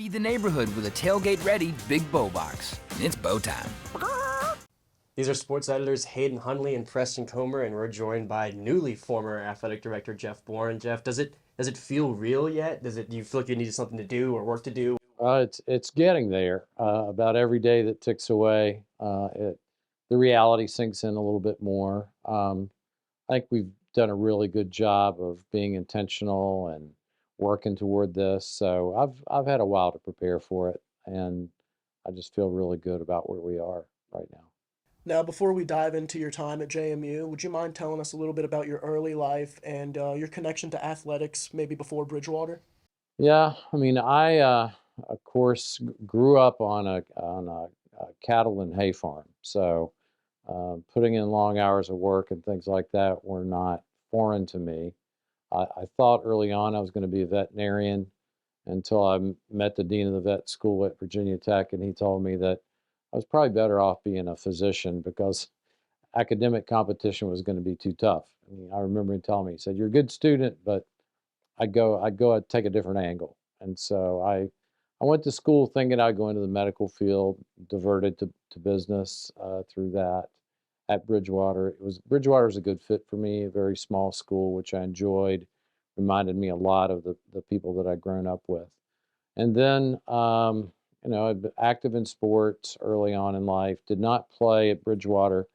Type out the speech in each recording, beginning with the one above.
Feed the neighborhood with a tailgate-ready Big Bow Box. It's bow time. These are sports editors Hayden, Hundley, and Preston Comer, and we're joined by newly former athletic director Jeff Bourne. Jeff, does it feel real yet? Do you feel like you need something to do or work to do? It's getting there. About every day that ticks away, the reality sinks in a little bit more. I think we've done a really good job of being intentional and working toward this. So I've had a while to prepare for it, and I just feel really good about where we are right now. Now, before we dive into your time at JMU, would you mind telling us a little bit about your early life and your connection to athletics, maybe before Bridgewater? Yeah, I mean, of course grew up on a cattle and hay farm, so putting in long hours of work and things like that were not foreign to me. I thought early on I was going to be a veterinarian until met the dean of the vet school at Virginia Tech, and he told me that I was probably better off being a physician because academic competition was going to be too tough. I mean, I remember him telling me, he said, "You're a good student, but I'd take a different angle." And so I went to school thinking I'd go into the medical field, diverted to business through that at Bridgewater. Bridgewater was a good fit for me, a very small school, which I enjoyed, reminded me a lot of the people that I'd grown up with. And then, I'd been active in sports early on in life, did not play at Bridgewater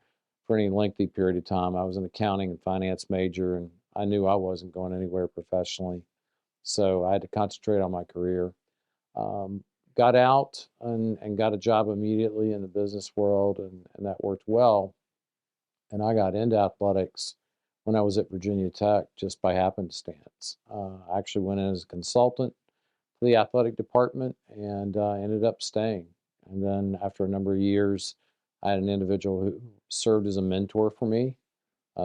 for any lengthy period of time. I was an accounting and finance major, and I knew I wasn't going anywhere professionally. So I had to concentrate on my career. Um, got out and got a job immediately in the business world, and that worked well. And I got into athletics when I was at Virginia Tech just by happenstance. I actually went in as a consultant to the athletic department and ended up staying. And then after a number of years, I had an individual who served as a mentor for me,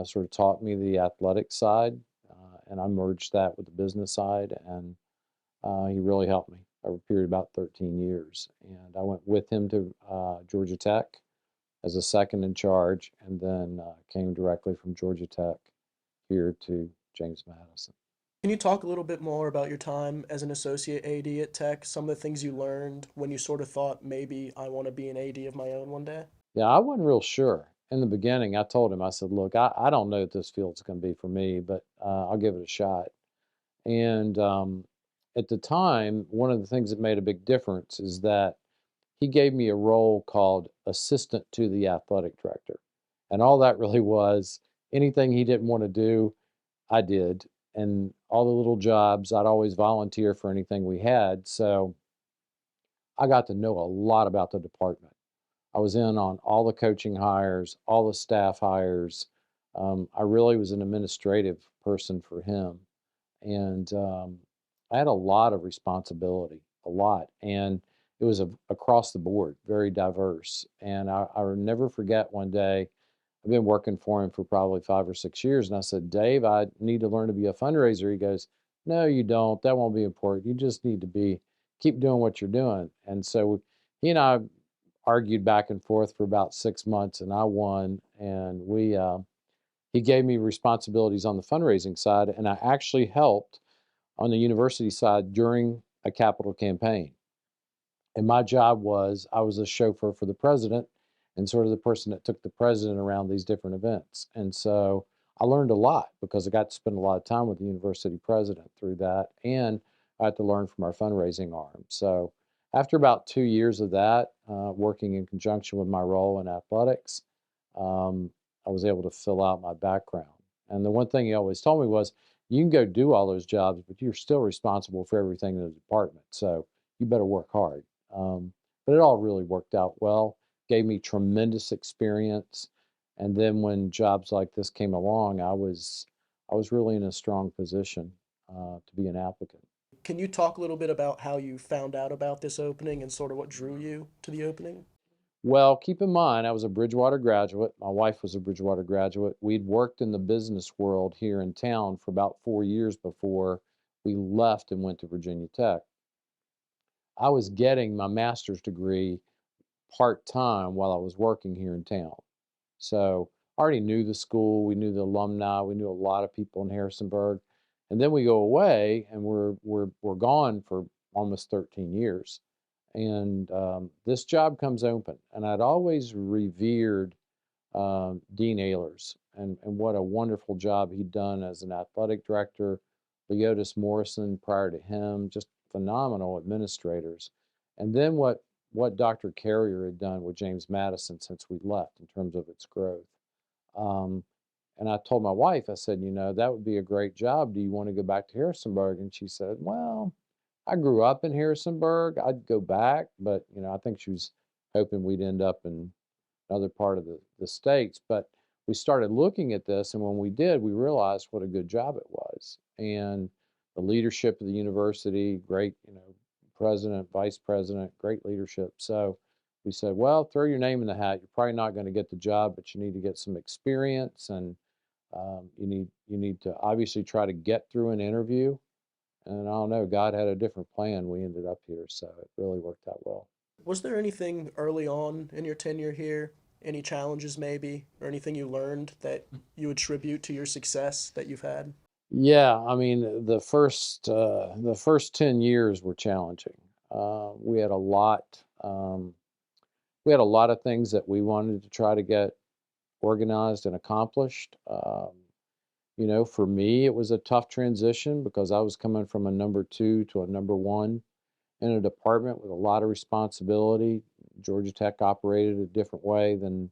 sort of taught me the athletic side, and I merged that with the business side, and he really helped me over a period of about 13 years. And I went with him to Georgia Tech as a second in charge, and then came directly from Georgia Tech here to James Madison. Can you talk a little bit more about your time as an associate AD at Tech, some of the things you learned when you sort of thought maybe I want to be an AD of my own one day? Yeah, I wasn't real sure. In the beginning, I told him, I said, "Look, I don't know if this field's going to be for me, but I'll give it a shot." And at the time, one of the things that made a big difference is that he gave me a role called assistant to the athletic director. And all that really was anything he didn't want to do, I did. And all the little jobs, I'd always volunteer for anything we had. So I got to know a lot about the department. I was in on all the coaching hires, all the staff hires. I really was an administrative person for him. And I had a lot of responsibility, a lot. And it was across the board, very diverse. And I will never forget one day, I've been working for him for probably 5 or 6 years. And I said, "Dave, I need to learn to be a fundraiser." He goes, "No, you don't. That won't be important. You just need to keep doing what you're doing." And so he and I argued back and forth for about 6 months, and I won. And he gave me responsibilities on the fundraising side, and I actually helped on the university side during a capital campaign. And my job was I was a chauffeur for the president and sort of the person that took the president around these different events. And so I learned a lot because I got to spend a lot of time with the university president through that. And I had to learn from our fundraising arm. So after about 2 years of that, working in conjunction with my role in athletics, I was able to fill out my background. And the one thing he always told me was, you can go do all those jobs, but you're still responsible for everything in the department. So you better work hard. But it all really worked out well, gave me tremendous experience. And then when jobs like this came along, I was really in a strong position to be an applicant. Can you talk a little bit about how you found out about this opening and sort of what drew you to the opening? Well, keep in mind, I was a Bridgewater graduate. My wife was a Bridgewater graduate. We'd worked in the business world here in town for about 4 years before we left and went to Virginia Tech. I was getting my master's degree part-time while I was working here in town. So I already knew the school, we knew the alumni, we knew a lot of people in Harrisonburg. And then we go away and we're gone for almost 13 years. And this job comes open. And I'd always revered Dean Ehlers and what a wonderful job he'd done as an athletic director. Leotis Morrison prior to him, just phenomenal administrators. And then what Dr. Carrier had done with James Madison since we left in terms of its growth. Um, and I told my wife, I said, that would be a great job. Do you want to go back to Harrisonburg? And she said, well, I grew up in Harrisonburg. I'd go back, but I think she was hoping we'd end up in another part of the states. But we started looking at this, and when we did, we realized what a good job it was. And the leadership of the university, great, president, vice president, great leadership. So we said, well, throw your name in the hat. You're probably not going to get the job, but you need to get some experience, and you need to obviously try to get through an interview. And I don't know, God had a different plan. We ended up here, so it really worked out well. Was there anything early on in your tenure here, any challenges maybe, or anything you learned that you attribute to your success that you've had? Yeah, I mean, the first 10 years were challenging. We had a lot. We had a lot of things that we wanted to try to get organized and accomplished. For me, it was a tough transition because I was coming from a number 2 to a number 1 in a department with a lot of responsibility. Georgia Tech operated a different way than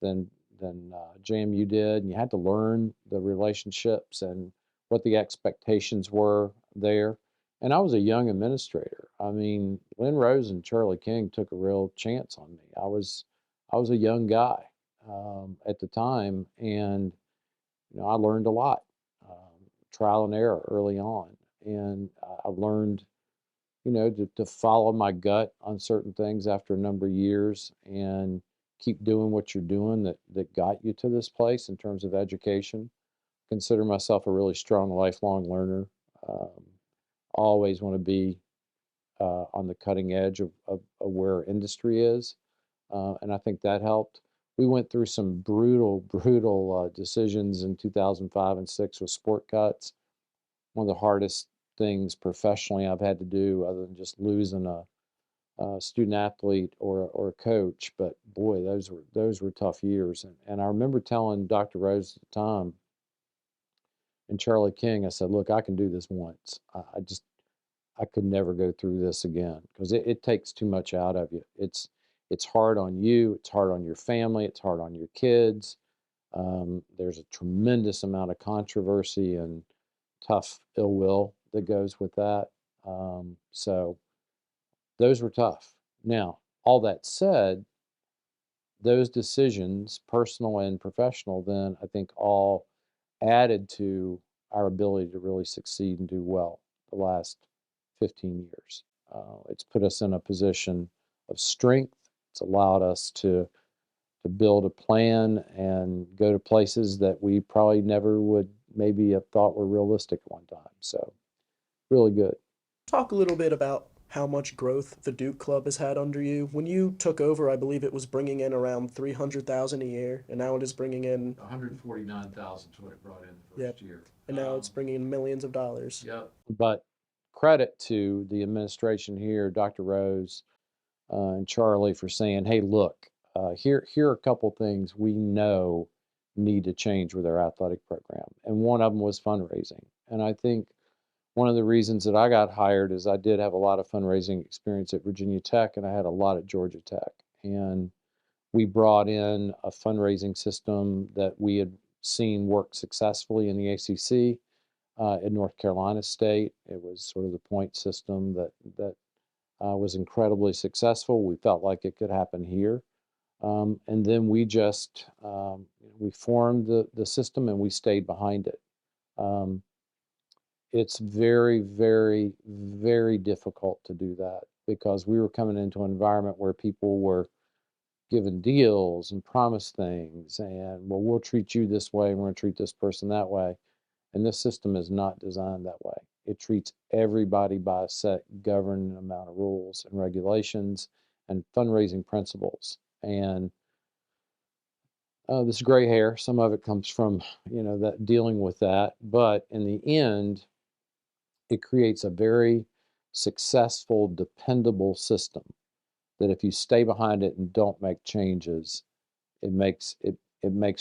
JMU did, and you had to learn the relationships and what the expectations were there. And I was a young administrator. I mean, Lynn Rose and Charlie King took a real chance on me. I was a young guy at the time, and I learned a lot, trial and error early on, and I learned to follow my gut on certain things after a number of years and keep doing what you're doing that got you to this place in terms of education. Consider myself a really strong lifelong learner. Um, Always want to be on the cutting edge of where industry is. And I think that helped. We went through some brutal decisions in 2005 and 6 with sport cuts. One of the hardest things professionally I've had to do, other than just losing a student athlete or a coach. But boy, those were tough years. And I remember telling Dr. Rose at the time and Charlie King, I said, look, I can do this once. I could never go through this again because it takes too much out of you. It's hard on you. It's hard on your family. It's hard on your kids. There's a tremendous amount of controversy and tough ill will that goes with that. So those were tough. Now, all that said, those decisions, personal and professional, then I think all added to our ability to really succeed and do well the last 15 years. It's put us in a position of strength. It's allowed us to build a plan and go to places that we probably never would maybe have thought were realistic at one time. So really good. Talk a little bit about how much growth the Duke Club has had under you. When you took over, I believe it was bringing in around 300,000 a year, and now it is bringing in 149,000 is what it brought in the Yep. first year. and now it's bringing in millions of dollars. Yep. But credit to the administration here, Dr. Rose and Charlie, for saying, hey, look, here are a couple things we know need to change with our athletic program. And one of them was fundraising. And I think one of the reasons that I got hired is I did have a lot of fundraising experience at Virginia Tech, and I had a lot at Georgia Tech. And we brought in a fundraising system that we had seen work successfully in the ACC. In North Carolina State, it was sort of the point system that was incredibly successful. We felt like it could happen here. And then we just we formed the system and we stayed behind it. It's very, very, very difficult to do that because we were coming into an environment where people were given deals and promised things and, well, we'll treat you this way and we're going to treat this person that way. And this system is not designed that way. It treats everybody by a set governing amount of rules and regulations and fundraising principles. And this gray hair, some of it comes from, that dealing with that. But in the end, it creates a very successful, dependable system that if you stay behind it and don't make changes, it makes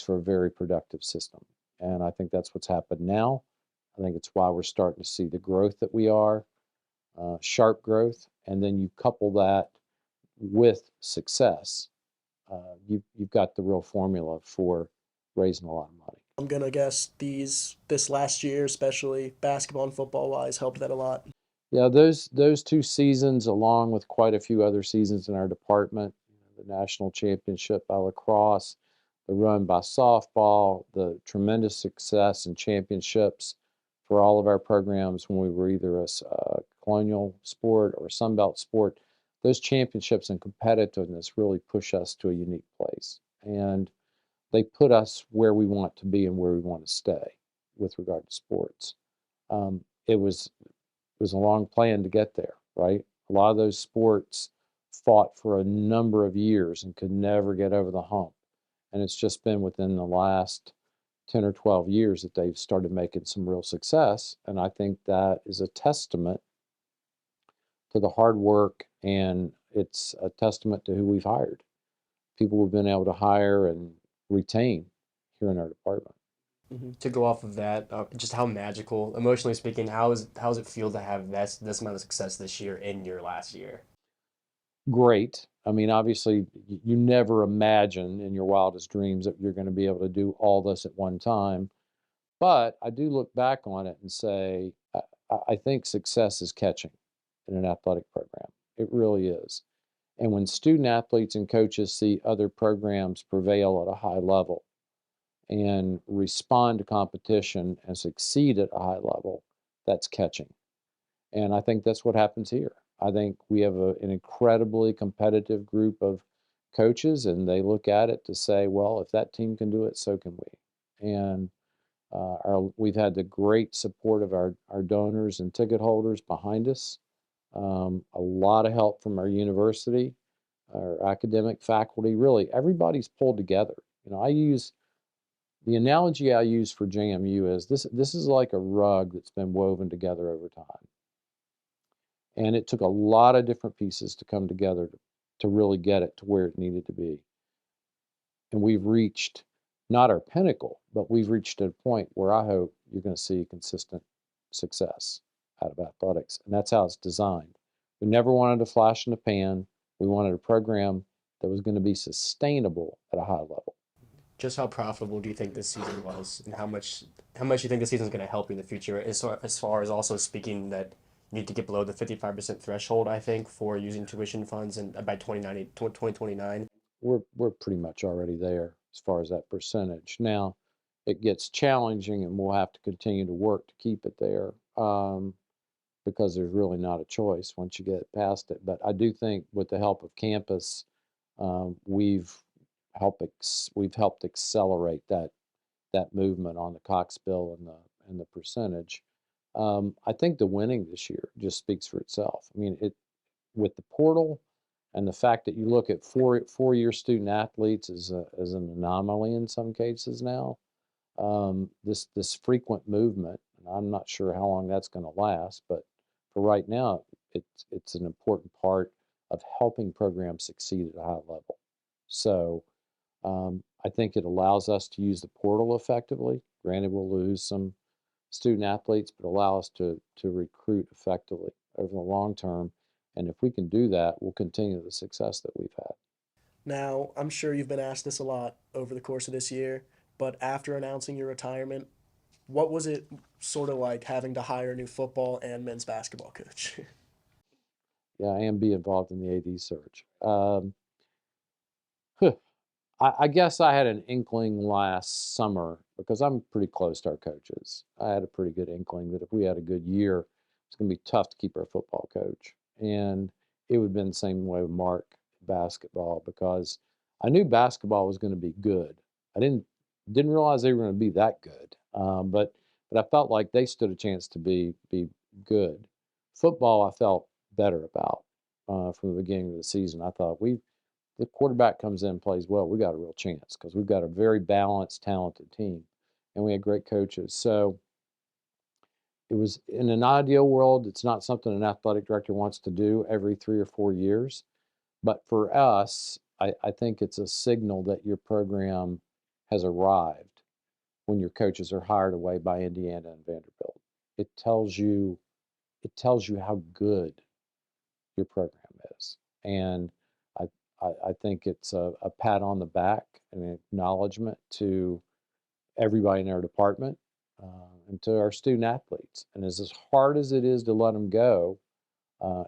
for a very productive system. And I think that's what's happened now. I think it's why we're starting to see the growth that we are, sharp growth, and then you couple that with success. You've got the real formula for raising a lot of money. I'm gonna guess this last year, especially basketball and football wise, helped that a lot. Yeah, those 2 seasons, along with quite a few other seasons in our department, the national championship by lacrosse, the run by softball, the tremendous success and championships for all of our programs when we were either a colonial sport or a Sunbelt sport. Those championships and competitiveness really push us to a unique place, and they put us where we want to be and where we want to stay with regard to sports. It was a long plan to get there, right? A lot of those sports fought for a number of years and could never get over the hump. And it's just been within the last 10 or 12 years that they've started making some real success. And I think that is a testament to the hard work, and it's a testament to who we've hired. People we've been able to hire and retain here in our department. To go off of that, just how magical, emotionally speaking, how does it feel to have this amount of success this year in your last year? Great. I mean, obviously, you never imagine in your wildest dreams that you're going to be able to do all this at one time. But I do look back on it and say, I think success is catching in an athletic program. It really is. And when student athletes and coaches see other programs prevail at a high level and respond to competition and succeed at a high level, that's catching. And I think that's what happens here. I think we have an incredibly competitive group of coaches, and they look at it to say, well, if that team can do it, so can we. And we've had the great support of our donors and ticket holders behind us. A lot of help from our university, our academic faculty. Really, everybody's pulled together. The analogy I use for JMU is this is like a rug that's been woven together over time. And it took a lot of different pieces to come together to really get it to where it needed to be. And we've reached not our pinnacle, but we've reached a point where I hope you're going to see consistent success out of athletics. And that's how it's designed. We never wanted a flash in the pan. We wanted a program that was going to be sustainable at a high level. Just how profitable do you think this season was, and how much you think this season is going to help you in the future? As far as also speaking that you need to get below the 55% threshold, I think, for using tuition funds and by 2029. We're pretty much already there as far as that percentage. Now, it gets challenging, and we'll have to continue to work to keep it there, because there's really not a choice once you get past it. But I do think with the help of campus, we've helped accelerate that movement on the Cox bill and the percentage. I think the winning this year just speaks for itself. I mean, with the portal and the fact that you look at four-year student athletes as an anomaly in some cases now. This frequent movement, and I'm not sure how long that's going to last, but for right now, it's an important part of helping programs succeed at a high level. So I think it allows us to use the portal effectively. Granted, we'll lose some student athletes, but allow us to recruit effectively over the long term. And if we can do that, we'll continue the success that we've had. Now, I'm sure you've been asked this a lot over the course of this year, but after announcing your retirement, what was it sort of like having to hire a new football and men's basketball coach? Yeah, and be involved in the AD search. I guess I had an inkling last summer because I'm pretty close to our coaches. I had a pretty good inkling that if we had a good year, it's going to be tough to keep our football coach. And it would have been the same way with Mark basketball, because I knew basketball was going to be good. I didn't realize they were going to be that good, but I felt like they stood a chance to be good. Football, I felt better about from the beginning of the season. I thought the quarterback comes in and plays well, we got a real chance because we've got a very balanced, talented team, and we had great coaches. So it was in an ideal world, it's not something an athletic director wants to do every 3 or 4 years. But for us, I think it's a signal that your program has arrived when your coaches are hired away by Indiana and Vanderbilt. It tells you how good your program is. And I think it's a pat on the back and an acknowledgement to everybody in our department and to our student athletes. And as hard as it is to let them go,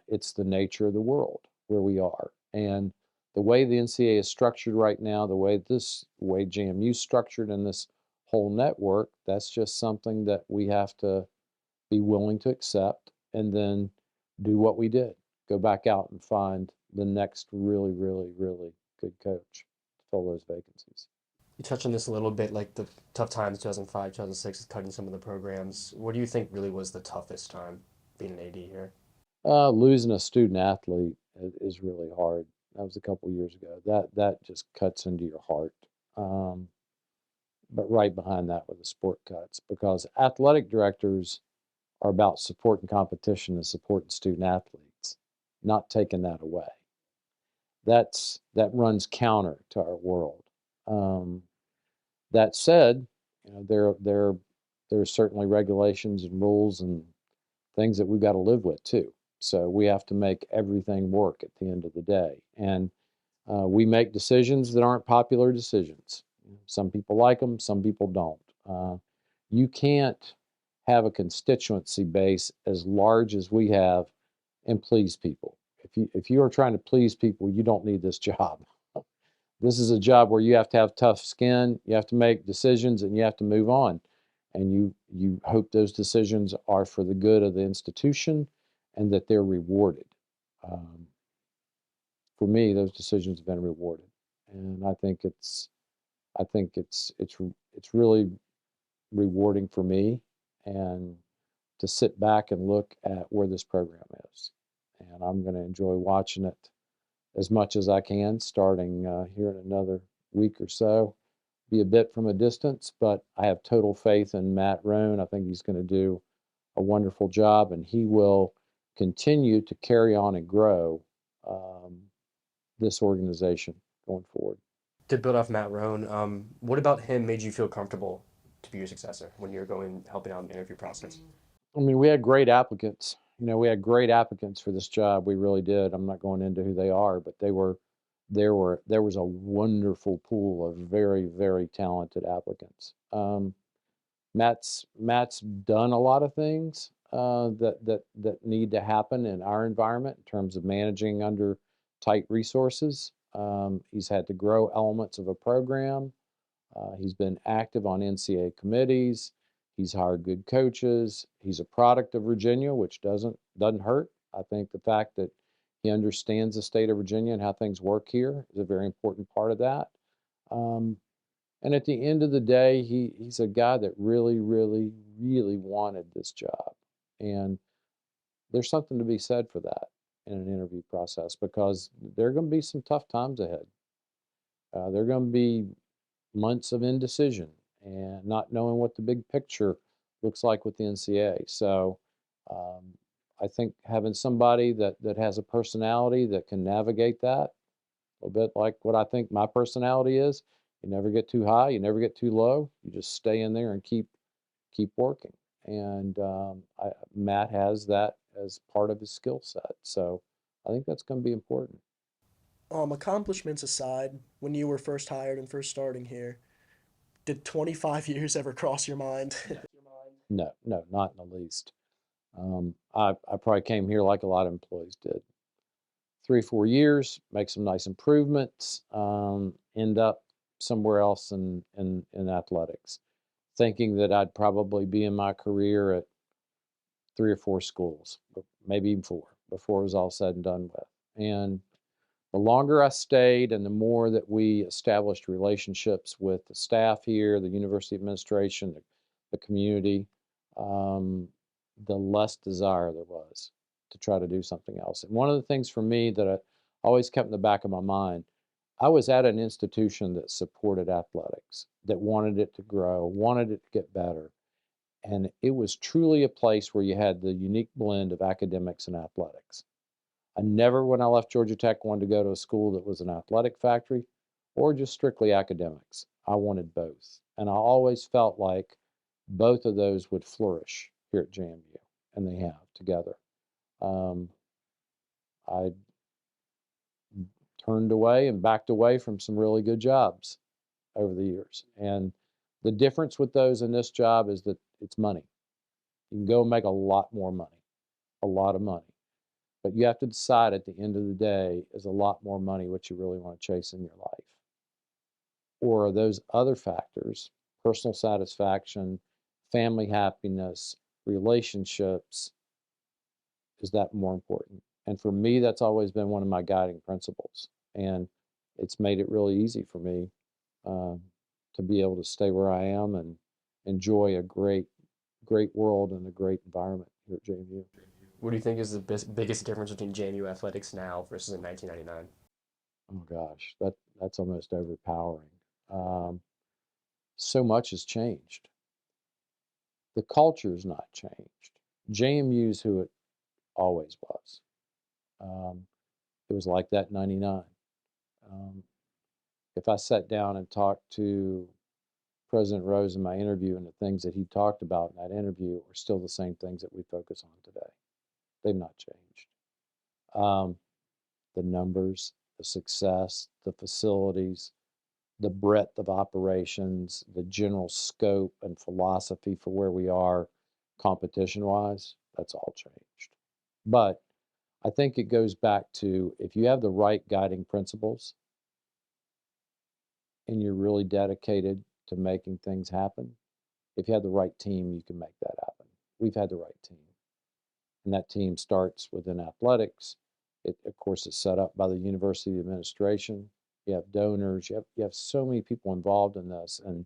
it's the nature of the world where we are. And the way the NCAA is structured right now, the way JMU is structured in this whole network, that's just something that we have to be willing to accept and then do what we did. Go back out and find the next really, really, really good coach to fill those vacancies. You touched on this a little bit, like the tough times, 2005, 2006, cutting some of the programs. What do you think really was the toughest time being an AD here? Losing a student athlete is really hard. That was a couple years ago. That just cuts into your heart. But right behind that were the sport cuts, because athletic directors are about supporting competition and supporting student athletes, not taking that away. That runs counter to our world. That said, you know, there are certainly regulations and rules and things that we've got to live with too. So we have to make everything work at the end of the day. And we make decisions that aren't popular decisions. Some people like them, some people don't. You can't have a constituency base as large as we have and please people. If you are trying to please people, you don't need this job. This is a job where you have to have tough skin, you have to make decisions, and you have to move on. And you hope those decisions are for the good of the institution and that they're rewarded. For me, those decisions have been rewarded, and I think it's really rewarding for me, and to sit back and look at where this program is. And I'm going to enjoy watching it as much as I can, starting here in another week or so. Be a bit from a distance, but I have total faith in Matt Roan. I think he's going to do a wonderful job, and he will continue to carry on and grow this organization going forward. To build off Matt Roan, what about him made you feel comfortable to be your successor when you're helping out in the interview process? I mean, we had great applicants. You know, we had great applicants for this job. We really did. I'm not going into who they are, but there was a wonderful pool of very, very talented applicants. Matt's done a lot of things that need to happen in our environment in terms of managing under tight resources. He's had to grow elements of a program. He's been active on NCAA committees. He's hired good coaches. He's a product of Virginia, which doesn't hurt. I think the fact that he understands the state of Virginia and how things work here is a very important part of that. And at the end of the day, he's a guy that really, really, really wanted this job. And there's something to be said for that in an interview process, because there are going to be some tough times ahead. There are going to be months of indecision and not knowing what the big picture looks like with the NCAA. So I think having somebody that has a personality that can navigate that, a little bit like what I think my personality is. You never get too high, you never get too low. You just stay in there and keep working. And Matt has that as part of his skill set. So I think that's going to be important. Accomplishments aside, when you were first hired and first starting here, did 25 years ever cross your mind? No, not in the least. I probably came here like a lot of employees did. 3 or 4 years, make some nice improvements, end up somewhere else in athletics, thinking that I'd probably be in my career at 3 or 4 schools, maybe even 4, before it was all said and done with. And the longer I stayed and the more that we established relationships with the staff here, the university administration, the community, the less desire there was to try to do something else. And one of the things for me that I always kept in the back of my mind, I was at an institution that supported athletics, that wanted it to grow, wanted it to get better. And it was truly a place where you had the unique blend of academics and athletics. I never, when I left Georgia Tech, wanted to go to a school that was an athletic factory or just strictly academics. I wanted both. And I always felt like both of those would flourish here at JMU, and they have together. Um, I turned away and backed away from some really good jobs over the years. And the difference with those in this job is that it's money. You can go make a lot more money, a lot of money. But you have to decide at the end of the day, is a lot more money what you really want to chase in your life? Or are those other factors, personal satisfaction, family happiness, relationships, is that more important? And for me, that's always been one of my guiding principles. And it's made it really easy for me uh, to be able to stay where I am and enjoy a great, great world and a great environment here at JMU. What do you think is the biggest difference between JMU athletics now versus in 1999? Oh gosh, that's almost overpowering. Um, so much has changed. The culture's not changed. JMU's who it always was. Um, it was like that in 99. Um, if I sat down and talked to President Rose in my interview, and the things that he talked about in that interview are still the same things that we focus on today. They've not changed. Um, the numbers, the success, the facilities, the breadth of operations, the general scope and philosophy for where we are competition-wise, that's all changed. But I think it goes back to if you have the right guiding principles and you're really dedicated to making things happen, if you have the right team, you can make that happen. We've had the right team. And that team starts within athletics. It, of course, is set up by the university administration. You have donors. You have so many people involved in this. And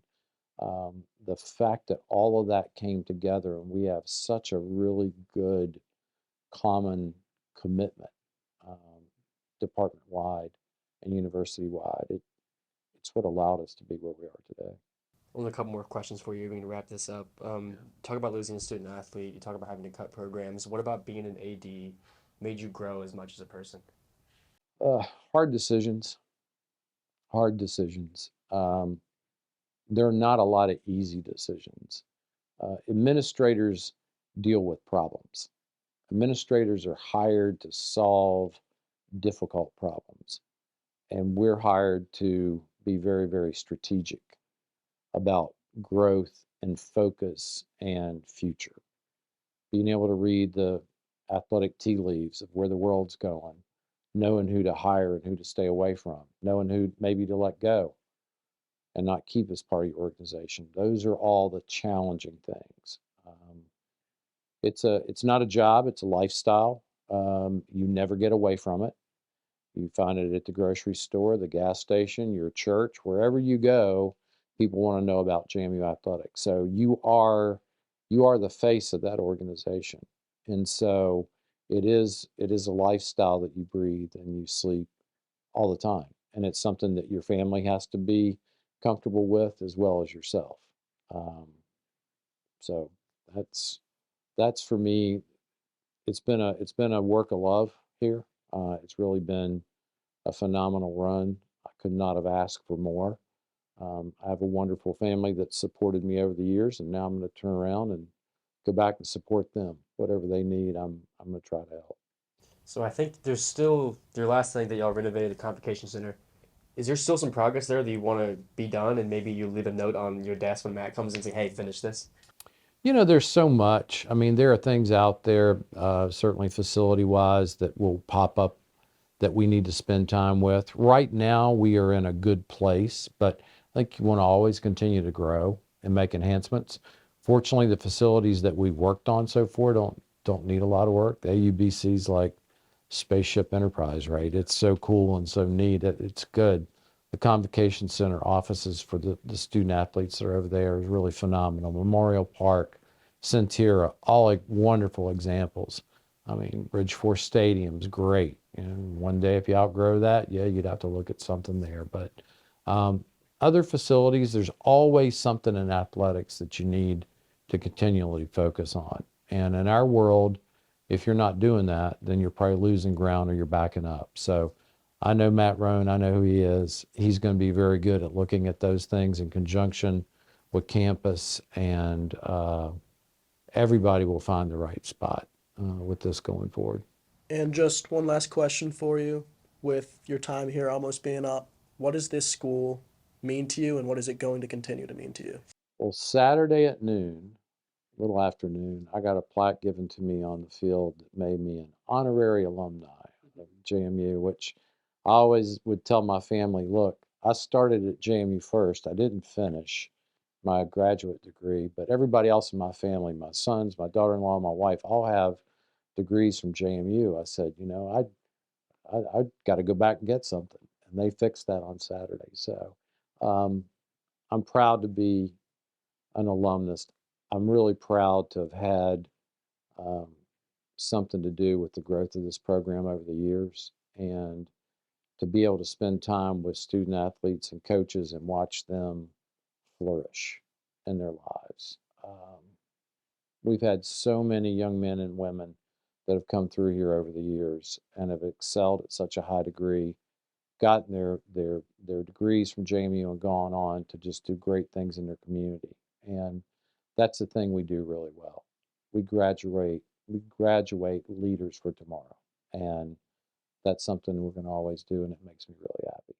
the fact that all of that came together and we have such a really good common commitment department-wide and university-wide, it's what allowed us to be where we are today. Only a couple more questions for you. We can wrap this up. Talk about losing a student athlete. You talk about having to cut programs. What about being an AD made you grow as much as a person? Hard decisions. Hard decisions. There are not a lot of easy decisions. Administrators deal with problems. Administrators are hired to solve difficult problems. And we're hired to be very, very strategic about growth and focus and future. Being able to read the athletic tea leaves of where the world's going, knowing who to hire and who to stay away from, knowing who maybe to let go and not keep as part of your organization. Those are all the challenging things. It's not a job, it's a lifestyle. You never get away from it. You find it at the grocery store, the gas station, your church, wherever you go, people want to know about JMU athletics. So you are the face of that organization. And so it is a lifestyle that you breathe and you sleep all the time. And it's something that your family has to be comfortable with as well as yourself. Um, so that's for me. It's been a work of love here. It's really been a phenomenal run. I could not have asked for more. I have a wonderful family that supported me over the years, and now I'm going to turn around and go back and support them. Whatever they need, I'm going to try to help. So I think there's still your last thing that y'all renovated the Convocation Center. Is there still some progress there that you want to be done, and maybe you leave a note on your desk when Matt comes and say, "Hey, finish this"? You know, there's so much. I mean, there are things out there, certainly facility-wise, that will pop up that we need to spend time with. Right now, we are in a good place, but I think you want to always continue to grow and make enhancements. Fortunately, the facilities that we've worked on so far don't need a lot of work. The AUBC's like Spaceship Enterprise, right? It's so cool and so neat. It's good. The Convocation Center offices for the student athletes that are over there is really phenomenal. Memorial Park, Centura, all like wonderful examples. I mean, Ridge Force Stadium's great. You know, one day if you outgrow that, yeah, you'd have to look at something there. But other facilities, there's always something in athletics that you need to continually focus on. And in our world, if you're not doing that, then you're probably losing ground or you're backing up. So I know Matt Roan, I know who he is. He's going to be very good at looking at those things in conjunction with campus, and everybody will find the right spot with this going forward. And just one last question for you. With your time here almost being up, what does this school mean to you, and what is it going to continue to mean to you? Well, Saturday at noon, a little after noon, I got a plaque given to me on the field that made me an honorary alumni of JMU, which I always would tell my family, look, I started at JMU first. I didn't finish my graduate degree, but everybody else in my family, my sons, my daughter-in-law, my wife, all have degrees from JMU. I said, you know, I got to go back and get something. And they fixed that on Saturday. So um, I'm proud to be an alumnus. I'm really proud to have had um, something to do with the growth of this program over the years, and to be able to spend time with student athletes and coaches and watch them flourish in their lives. We've had so many young men and women that have come through here over the years and have excelled at such a high degree, gotten their degrees from JMU and gone on to just do great things in their community. And that's the thing we do really well. We graduate leaders for tomorrow. And that's something we're going to always do, and it makes me really happy.